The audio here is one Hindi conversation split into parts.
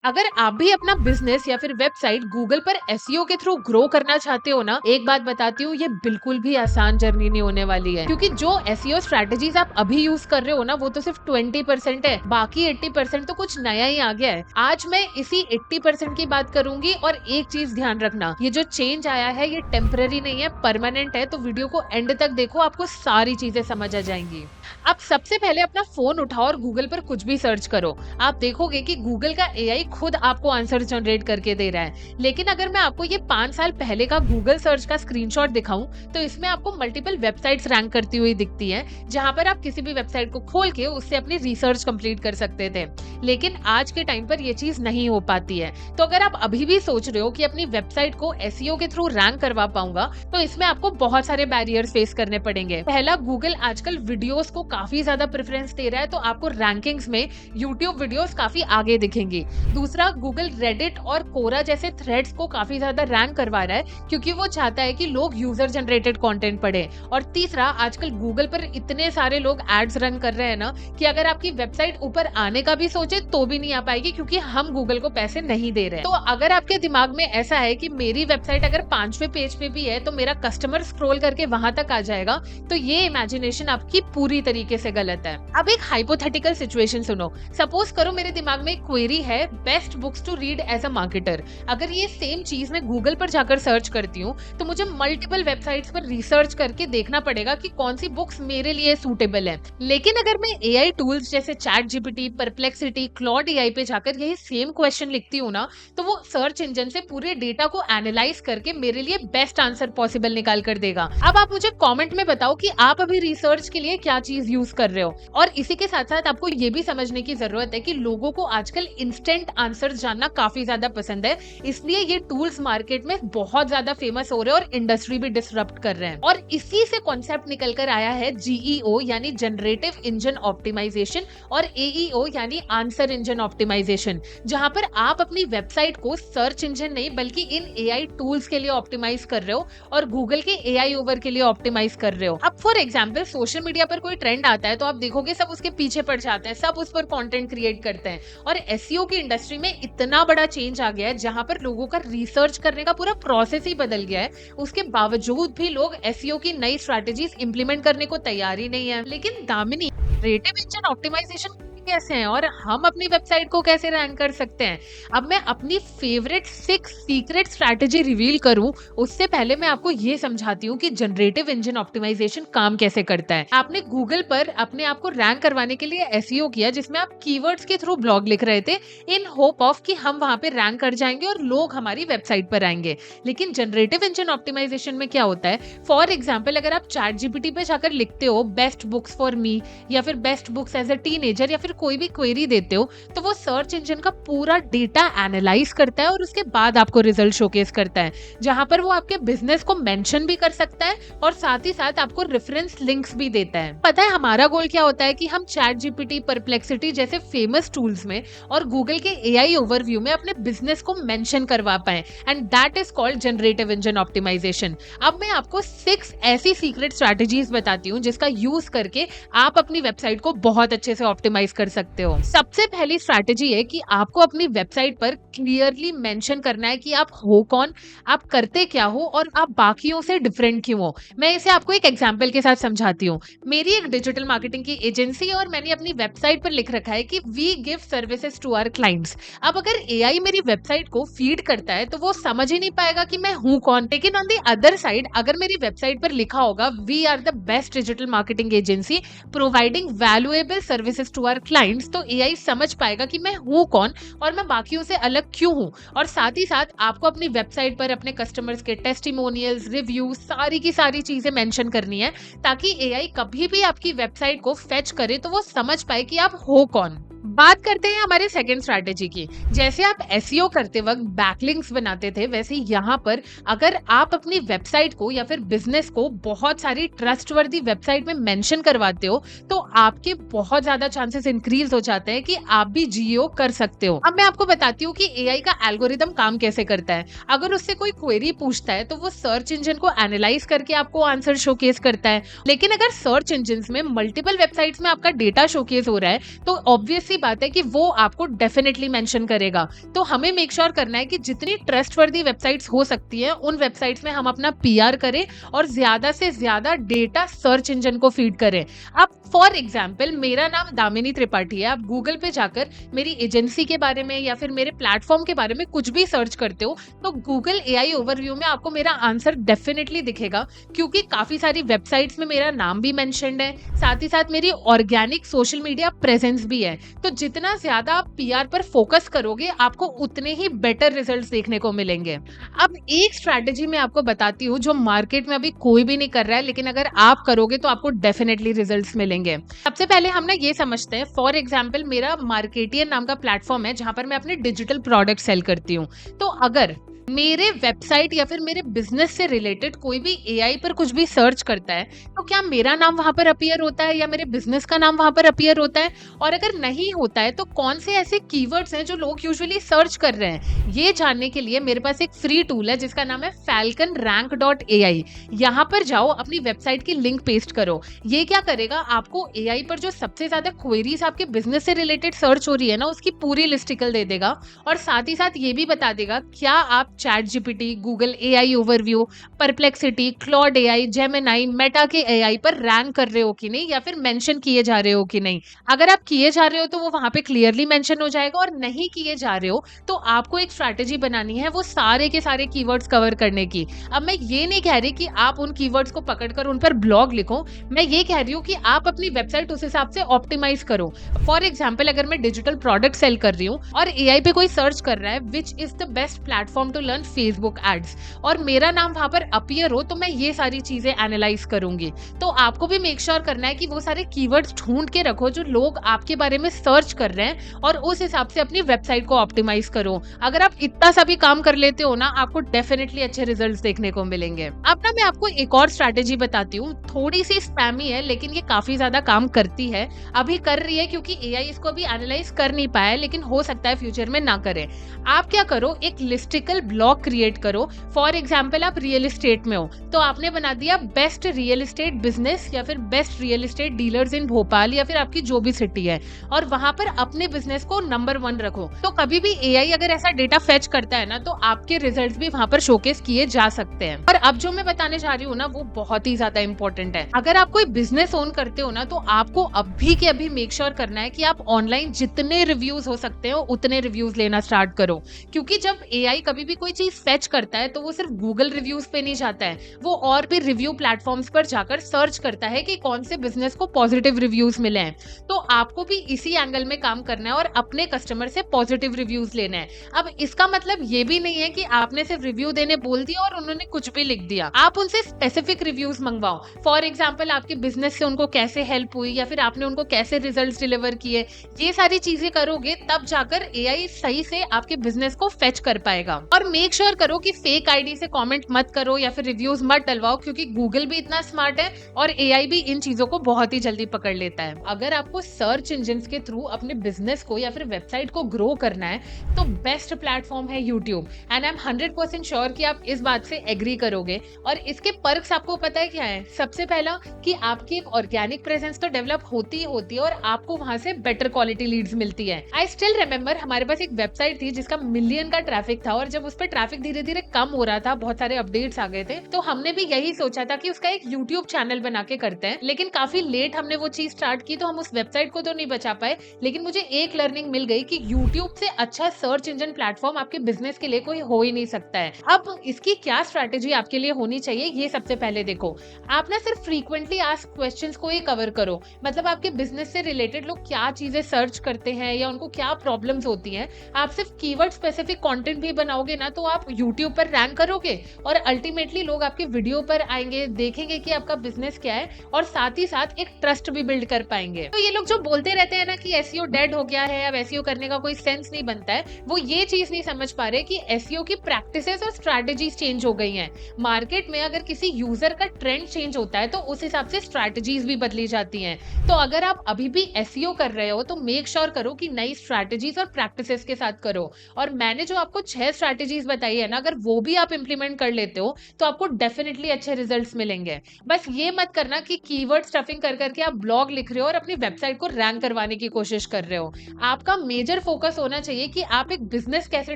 अगर आप भी अपना बिजनेस या फिर वेबसाइट गूगल पर एसईओ के थ्रू ग्रो करना चाहते हो ना, एक बात बताती हूँ, ये बिल्कुल भी आसान जर्नी नहीं होने वाली है। क्योंकि जो एसईओ स्ट्रेटजीज आप अभी यूज कर रहे हो ना, वो तो सिर्फ 20% है। बाकी 80% तो कुछ नया ही आ गया है। आज मैं इसी 80% की बात करूंगी। और एक चीज ध्यान रखना, ये जो चेंज आया है ये टेम्पररी नहीं है, परमानेंट है। तो वीडियो को एंड तक देखो, आपको सारी चीजें समझ आ जाएंगी। अब सबसे पहले अपना फोन उठाओ और गूगल पर कुछ भी सर्च करो। आप देखोगे कि गूगल का एआई खुद आपको आंसर जनरेट करके दे रहा है। लेकिन अगर मैं आपको ये 5 साल पहले का गूगल सर्च का स्क्रीनशॉट दिखाऊं, तो इसमें आपको मल्टीपल वेबसाइट्स रैंक करती हुई दिखती हैं, जहां पर आप किसी भी वेबसाइट को खोल के उससे अपनी रिसर्च कंप्लीट कर सकते थे। लेकिन आज के टाइम पर ये चीज नहीं हो पाती है। तो अगर आप अभी भी सोच रहे हो कि अपनी वेबसाइट को एसईओ के थ्रू रैंक करवा पाऊंगा, तो इसमें आपको बहुत सारे बैरियर्स फेस करने पड़ेंगे। पहला, गूगल आजकल वीडियोस को काफी ज्यादा प्रेफरेंस दे रहा है, तो आपको रैंकिंग्स में यूट्यूब वीडियोस काफी आगे दिखेंगी। दूसरा, गूगल रेडिट और कोरा जैसे थ्रेड्स को काफी ज्यादा रैंक करवा रहा है, क्योंकि वो चाहता है कि लोग यूजर जनरेटेड कंटेंट पढ़ें। और तीसरा, आजकल गूगल पर इतने सारे लोग एड्स रन कर रहे हैं ना, कि अगर आपकी वेबसाइट ऊपर आने का भी सोचे तो भी नहीं आ पाएगी, क्योंकि हम गूगल को पैसे नहीं दे रहे हैं। तो अगर आपके दिमाग में ऐसा है कि मेरी वेबसाइट अगर 5वें पेज पे भी है तो मेरा कस्टमर स्क्रॉल करके वहां तक आ जाएगा, तो ये इमेजिनेशन आपकी पूरी तरीके से गलत है। अब एक हाइपोथेटिकल सिचुएशन सुनो। सपोज करो मेरे दिमाग में एक क्वेरी है, best books to read as a marketer. अगर ये सेम चीज मैं गूगल पर जाकर सर्च करती हूँ, तो मुझे मल्टीपल वेबसाइट्स पर रिसर्च करके देखना पड़ेगा कि कौन सी बुक्स मेरे लिए सूटेबल है। लेकिन अगर मैं एआई टूल्स जैसे chat GPT, perplexity, Claude AI पे जाकर यही सेम क्वेश्चन लिखती हूँ ना, तो वो सर्च इंजन से पूरे डेटा को एनालाइज करके मेरे लिए बेस्ट आंसर पॉसिबल निकाल कर देगा। अब आप मुझे कमेंट में बताओ कि आप अभी रिसर्च के लिए क्या चीज यूज कर रहे हो। और इसी के साथ साथ आपको ये भी समझने की जरूरत है कि लोगों को आजकल इंस्टेंट आंसर जानना काफी ज्यादा पसंद है, इसलिए ये टूल्स मार्केट में बहुत ज्यादा फेमस हो रहे हैं और इंडस्ट्री भी डिसरप्ट कर रहे हैं। और इसी से कॉन्सेप्ट निकल कर आया है जीईओ यानी जनरेटिव इंजन ऑप्टिमाइजेशन, और एईओ यानी आंसर इंजन ऑप्टिमाइजेशन, जहां पर आप अपनी वेबसाइट को सर्च इंजन नहीं बल्कि इन एआई टूल्स के लिए ऑप्टिमाइज कर रहे हो और गूगल के एआई ओवर के लिए ऑप्टिमाइज कर रहे हो। अब फॉर एग्जांपल सोशल मीडिया पर कोई ट्रेंड आता है तो आप देखोगे सब उसके पीछे पड़ जाते हैं, सब उस पर कंटेंट क्रिएट करते हैं। और एसईओ की इंडस्ट्री में इतना बड़ा चेंज आ गया है, जहां पर लोगों का रिसर्च करने का पूरा प्रोसेस ही बदल गया है। उसके बावजूद भी लोग एसईओ की नई स्ट्रैटेजीज इंप्लीमेंट करने को तैयार ही नहीं है। लेकिन दामिनी, जनरेटिव इंजन ऑप्टिमाइजेशन कैसे हैं और हम अपनी वेबसाइट को कैसे रैंक कर सकते हैं? अब मैं अपनी फेवरेट 6 सीक्रेट स्ट्रैटेजी रिवील करूं, उससे पहले मैं आपको ये समझाती हूँ कि जनरेटिव इंजन ऑप्टिमाइजेशन काम कैसे करता है। आपने गूगल पर अपने आप को रैंक करवाने के लिए एसईओ किया, जिसमें आप कीवर्ड्स के थ्रू ब्लॉग लिख रहे थे इन होप ऑफ कि हम वहां पे रैंक कर जाएंगे और लोग हमारी वेबसाइट पर आएंगे। लेकिन जनरेटिव इंजन ऑप्टिमाइजेशन में क्या होता है, फॉर एग्जाम्पल अगर आप चैट जीपीटी पे जाकर लिखते हो बेस्ट बुक्स फॉर मी या फिर best books as a teenager या फिर कोई भी क्वेरी देते हो, तो वो सर्च इंजन का पूरा डेटा एनालाइज करता है और उसके बाद आपको रिजल्ट शोकेस करता है, जहां पर वो आपके बिजनेस को मेंशन भी कर सकता है और साथ ही साथ आपको रेफरेंस लिंक्स भी देता है। पता है हमारा गोल क्या होता है कि हम चैट जीपीटी, परप्लेक्सिटी जैसे फेमस टूल्स में और गूगल के एआई ओवरव्यू में अपने बिजनेस को मेंशन करवा पाए, and that is called generative engine optimisation. अब मैं आपको 6 ऐसी सीक्रेट स्ट्रैटेजीज बताती हूँ जिसका यूज करके आप अपनी वेबसाइट को बहुत अच्छे से ऑप्टिमाइज कर सकते हो। सबसे पहली स्ट्रैटेजी है कि आपको अपनी वेबसाइट पर क्लियरली मेंशन करना है कि आप हो कौन, आप करते क्या हो और आप बाकियों से डिफरेंट क्यों हो। मैं इसे आपको एक एग्जांपल के साथ समझाती हूँ। मेरी एक डिजिटल मार्केटिंग की एजेंसी है और मैंने अपनी वेबसाइट पर लिख रखा है कि we give services to our clients. अब अगर एआई मेरी वेबसाइट को फीड करता है तो वो समझ ही नहीं पाएगा कि मैं हूँ कौन। लेकिन ऑन द अदर साइड अगर मेरी वेबसाइट पर लिखा होगा we are the best digital marketing agency providing valuable services to our clients, तो एआई समझ पाएगा कि मैं हूँ कौन और मैं बाकियों से अलग क्यों हूँ। और साथ ही साथ आपको अपनी वेबसाइट पर अपने कस्टमर्स के टेस्टिमोनियल्स, रिव्यूज, सारी की सारी चीजें मेंशन करनी है, ताकि एआई कभी भी आपकी वेबसाइट को फेच करे तो वो समझ पाए कि आप हो कौन। बात करते हैं हमारे सेकंड स्ट्रैटेजी की। जैसे आप एसईओ करते वक्त बैकलिंक्स बनाते थे, वैसे यहाँ पर अगर आप अपनी वेबसाइट को या फिर बिजनेस को बहुत सारी ट्रस्टवर्दी वेबसाइट में मेंशन करवाते हो, तो आपके बहुत ज्यादा चांसेस इंक्रीज हो जाते हैं कि आप भी जीओ कर सकते हो। अब मैं आपको बताती हूँ कि एआई का एल्गोरिदम काम कैसे करता है। अगर उससे कोई क्वेरी पूछता है तो वो सर्च इंजन को एनालाइज करके आपको आंसर शोकेस करता है। लेकिन अगर सर्च इंजन में मल्टीपल वेबसाइट्स में आपका डेटा शोकेस हो रहा है तो ऑब्वियस सी बात है कि वो आपको डेफिनेटली मेंशन करेगा। तो हमें मेक श्योर करना है कि जितनी ट्रस्टवर्दी वेबसाइट्स हो सकती हैं उन वेबसाइट्स में हम अपना पीआर करें और ज्यादा से ज्यादा डेटा सर्च इंजन को फीड करें। अब फॉर एग्जाम्पल मेरा नाम दामिनी त्रिपाठी है, आप गूगल पे जाकर मेरी एजेंसी के बारे में या फिर मेरे प्लेटफॉर्म के बारे में कुछ भी सर्च करते हो तो गूगल एआई ओवरव्यू में आपको मेरा आंसर डेफिनेटली दिखेगा, क्योंकि काफी सारी वेबसाइट्स में मेरा नाम भी मेंशन्ड है, साथ ही साथ मेरी ऑर्गेनिक सोशल मीडिया प्रेजेंस भी है। तो जितना ज्यादा आप पीआर पर फोकस करोगे आपको उतने ही बेटर रिजल्ट्स देखने को मिलेंगे। अब एक स्ट्रैटेजी मैं आपको बताती हूँ जो मार्केट में अभी कोई भी नहीं कर रहा है, लेकिन अगर आप करोगे तो आपको डेफिनेटली रिजल्ट्स मिलेंगे। सबसे पहले हम ना ये समझते हैं, फॉर एग्जाम्पल मेरा मार्केटियर नाम का प्लेटफॉर्म है जहां पर मैं अपने डिजिटल प्रोडक्ट सेल करती हूँ। तो अगर मेरे वेबसाइट या फिर मेरे बिजनेस से रिलेटेड कोई भी एआई पर कुछ भी सर्च करता है तो क्या मेरा नाम वहां पर अपीयर होता है या मेरे बिजनेस का नाम वहां पर अपीयर होता है? और अगर नहीं होता है तो कौन से ऐसे कीवर्ड्स हैं जो लोग यूजुअली सर्च कर रहे हैं? ये जानने के लिए मेरे पास एक फ्री टूल है जिसका नाम है falconrank.ai। यहाँ पर जाओ, अपनी वेबसाइट की लिंक पेस्ट करो। ये क्या करेगा, आपको एआई पर जो सबसे ज्यादा क्वेरीज आपके बिजनेस से रिलेटेड सर्च हो रही है ना उसकी पूरी लिस्टिकल दे देगा, और साथ ही साथ ये भी बता देगा क्या आप chat GPT, Google AI overview, perplexity, Claude AI, Gemini, Meta के एआई पर रैंक कर रहे हो कि नहीं या फिर मेंशन किए जा रहे हो कि नहीं। अगर आप किए जा रहे हो तो वो वहां पे क्लियरली मेंशन हो जाएगा, और नहीं किए जा रहे हो तो आपको एक स्ट्रैटेजी बनानी है वो सारे के सारे कीवर्ड्स कवर करने की। अब मैं ये नहीं कह रही कि आप उन कीवर्ड्स को पकड़कर उन पर ब्लॉग लिखो, मैं ये कह रही हूँ कि आप अपनी वेबसाइट उस हिसाब से ऑप्टिमाइज करो। फॉर एग्जाम्पल अगर मैं डिजिटल प्रोडक्ट सेल कर रही हूँ और एआई पे कोई सर्च कर रहा है which is the best platform to learn Facebook ads, और मेरा नाम वहां पर अपीयर हो, तो मैं ये सारी चीजें एनालाइज करूंगी। तो आपको भी मेक श्योर करना है कि वो सारे कीवर्ड्स ढूंढ के रखो जो लोग आपके बारे में सर्च कर रहे हैं, और उस हिसाब से अपनी वेबसाइट को ऑप्टिमाइज करो। अगर आप इतना सा भी काम कर लेते हो ना, आपको डेफिनेटली अच्छे रिजल्ट्स देखने को मिलेंगे। अब ना मैं आपको एक और स्ट्रैटेजी बताती हूँ, थोड़ी सी स्पैमी है लेकिन ये काफी ज्यादा काम करती है, अभी कर रही है क्योंकि एआई इसको अभी एनालाइज कर नहीं पाया, लेकिन हो सकता है फ्यूचर में ना करे। आप क्या करो, एक लिस्टिकल ब्लॉग क्रिएट करो। फॉर एग्जाम्पल आप रियल एस्टेट में हो तो आपने बना दिया बेस्ट रियल एस्टेट बिजनेस या फिर बेस्ट रियल एस्टेट डीलर्स इन भोपाल या फिर आपकी जो भी सिटी है, और वहां पर अपने बिजनेस को नंबर 1 रखो। तो कभी भी एआई अगर ऐसा डेटा फेच करता है ना तो आपके रिजल्ट्स भी वहां पर शोकेस किए जा सकते हैं। और अब जो मैं बताने जा रही हूँ ना वो बहुत ही ज्यादा इंपॉर्टेंट है। अगर आप कोई बिजनेस ओन करते हो ना तो आपको अभी के अभी मेक श्योर करना है कि आप ऑनलाइन जितने रिव्यूज हो सकते हो उतने रिव्यूज लेना स्टार्ट करो, क्योंकि जब एआई कभी भी कोई चीज फेच करता है तो वो सिर्फ गूगल रिव्यूज पे नहीं जाता है, वो और भी रिव्यू प्लेटफॉर्म्स पर जाकर सर्च करता है कि कौन से बिजनेस को पॉजिटिव रिव्यूज मिले हैं। तो आपको भी इसी एंगल में काम करना है और अपने कस्टमर से पॉजिटिव रिव्यूज लेना है। अब इसका मतलब ये भी नहीं है कि आपने सिर्फ रिव्यू देने बोल दिया और उन्होंने कुछ भी लिख दिया, आप उनसे स्पेसिफिक रिव्यूज मंगवाओ। फॉर एग्जाम्पल आपके बिजनेस से उनको कैसे हेल्प हुई या फिर आपने उनको कैसे रिजल्ट डिलीवर किए, ये सारी चीजें करोगे तब जाकर एआई सही से आपके बिजनेस को फेच कर पाएगा। और मेक श्योर करो कि फेक आईडी से कमेंट मत करो या फिर रिव्यूज मत डलवाओ, क्योंकि गूगल भी इतना स्मार्ट है और एआई भी इन चीजों को बहुत ही जल्दी पकड़ लेता है। अगर आपको सर्च इंजन्स के थ्रू अपने बिजनेस को या फिर वेबसाइट को ग्रो करना है तो बेस्ट प्लेटफॉर्म है YouTube, and I am 100% sure कि आप इस बात से एग्री करोगे। और इसके पर्क्स आपको पता है क्या है? सबसे पहला कि आपकी एक ऑर्गेनिक प्रेजेंस तो डेवलप होती ही होती है और आपको वहां से बेटर क्वालिटी लीड्स मिलती है। आई स्टिल रिमेम्बर हमारे पास एक वेबसाइट थी जिसका मिलियन का ट्रैफिक था, और जब उस पर ट्रैफिक धीरे धीरे कम हो रहा था, बहुत सारे अपडेट्स आ गए थे, तो हमने भी यही सोचा था कि उसका एक यूट्यूब चैनल बना के करते हैं। लेकिन काफी लेट हमने वो चीज स्टार्ट की तो हम उस वेबसाइट को तो नहीं बचा पाए, लेकिन मुझे एक लर्निंग मिल गई कि यूट्यूब से अच्छा सर्च इंजन प्लेटफॉर्म आपके बिजनेस के लिए कोई हो ही नहीं सकता है। अब इसकी क्या स्ट्रैटेजी आपके लिए होनी चाहिए ये सबसे पहले देखो। आप ना सिर्फ फ्रीक्वेंटली आस्क क्वेश्चंस को ही कवर करो, मतलब आपके बिजनेस से रिलेटेड लोग क्या चीजें सर्च करते हैं या उनको क्या प्रॉब्लम्स होती हैं। आप सिर्फ कीवर्ड स्पेसिफिक कंटेंट भी बनाओगे ना तो आप यूट्यूब पर रैंक करोगे और अल्टीमेटली लोग आपके वीडियो पर आएंगे, देखेंगे कि आपका बिजनेस क्या है, और साथ ही साथ एक ट्रस्ट भी बिल्ड कर पाएंगे। तो ये लोग जो बोलते रहते हैं ना कि एसईओ डेड हो गया है, अब एसईओ करने का कोई सेंस नहीं बनता है, वो ये चीज नहीं समझ पा रहे कि एसईओ की प्रैक्टिसेस और स्ट्रैटेजीज चेंज हो गई हैं। मार्केट में अगर किसी यूजर का ट्रेंड चेंज होता है तो उस हिसाब से स्ट्रैटेजीज भी बदली जाती हैं। तो अगर आप अभी भी एसईओ कर रहे हो तो मेक श्योर करो कि नई स्ट्रैटेजीज और प्रैक्टिसेस के साथ करो। और मैंने जो आपको 6 स्ट्रैटेजीज स्ट्रैटेजीज बताई है ना, अगर वो भी आप इंप्लीमेंट कर लेते हो तो आपको डेफिनेटली अच्छे रिजल्ट्स मिलेंगे। बस ये मत करना कि कीवर्ड स्टफिंग कर करके आप ब्लॉग लिख रहे हो और अपनी वेबसाइट को रैंक करवाने की कोशिश कर रहे हो। आपका मेजर फोकस होना चाहिए कि आप एक बिजनेस कैसे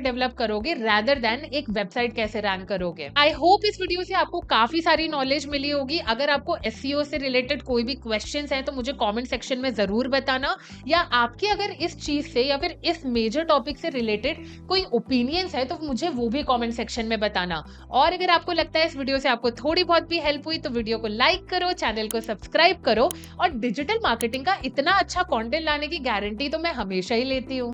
डेवलप करोगे रादर देन एक वेबसाइट कैसे रैंक करोगे। आई होप इस वीडियो से आपको काफी सारी नॉलेज मिली होगी। अगर आपको एसईओ से रिलेटेड कोई भी क्वेश्चंस हैं तो मुझे कमेंट सेक्शन में जरूर बताना, या आपके अगर इस चीज से या फिर इस मेजर टॉपिक से रिलेटेड कोई ओपिनियंस है तो मुझे वो भी कमेंट सेक्शन में बताना। और अगर आपको लगता है इस वीडियो से आपको थोड़ी बहुत भी हेल्प हुई तो वीडियो को लाइक करो, चैनल को सब्सक्राइब करो, और डिजिटल मार्केटिंग का इतना अच्छा कंटेंट लाने की गारंटी तो मैं हमेशा ही लेती हूँ।